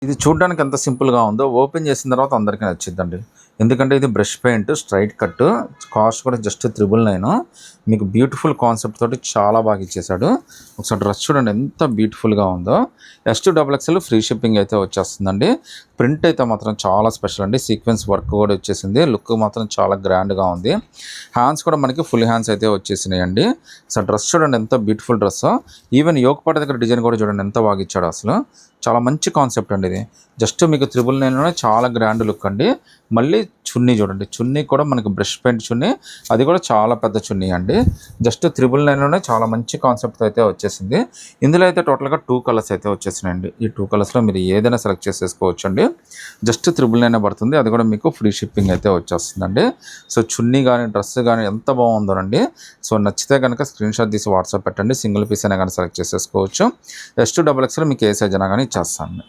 ఇది చూడడానికి ఎంత సింపుల్‌గా ఉందో ఓపెన్ చేసిన తర్వాత అందరికీ నచ్చిద్దండి. ఎందుకంటే ఇది brush paint straight cut. Cost కూడా జస్ట్ 999. మీకు బ్యూటిఫుల్ కాన్సెప్ట్ తోటి చాలా బాగా ఇచ్చేసాడు. ఒకసారి డ్రెస్ చూడండి ఎంత బ్యూటిఫుల్‌గా ఉందో. S2XXL ఫ్రీ షిప్పింగ్ అయితే వచ్చేస్తుందండి. ప్రింట్ అయితే మాత్రం చాలా స్పెషల్ అండి. సీక్వెన్స్ వర్క్ కూడా వచ్చేసింది. లుక్ మాత్రం చాలా గ్రాండ్‌గా ఉంది. హ్యాండ్స్ కూడా మనకి ఫుల్ హ్యాండ్స్ అయితే వచ్చేసినాయండి. అసలు డ్రెస్ చూడండి ఎంత బ్యూటిఫుల్ డ్రెస్సో. ఈవెన్ యోక్ పార్ట్ దగ్గర డిజైన్ కూడా చూడండి ఎంత బాగా ఇచ్చాడో అసలు. చాలా మంచి కాన్సెప్ట్ అండి ఇది. జస్ట్ మీకు 999లోనే చాలా గ్రాండ్ లుక్ అండి. మళ్ళీ చున్నీ చూడండి. చున్నీ కూడా మనకి బ్రష్ పెయింట్ చున్నీ. అది కూడా చాలా పెద్ద చున్నీ అండి. జస్ట్ 999లోనే చాలా మంచి కాన్సెప్ట్ అయితే వచ్చేసింది. ఇందులో అయితే టోటల్‌గా 2 కలర్స్ అయితే వచ్చేసినాయండి. ఈ 2 కలర్స్‌లో మీరు ఏదైనా సెలెక్ట్ చేసేసుకోవచ్చండి. జస్ట్ 999 పడుతుంది. అది కూడా మీకు ఫ్రీ షిప్పింగ్ అయితే వచ్చేస్తుందండి. సో చున్నీ కానీ డ్రెస్ కానీ ఎంత బాగుందోనండి. సో నచ్చితే కనుక స్క్రీన్‌షాట్ తీసి వాట్సాప్ పెట్టండి. సింగిల్ పీస్ అయినా కానీ సెలెక్ట్ చేసేసుకోవచ్చు. S2XXL మీకు ఏ సైజ్ అయినా కానీ ఇచ్చేస్తాను.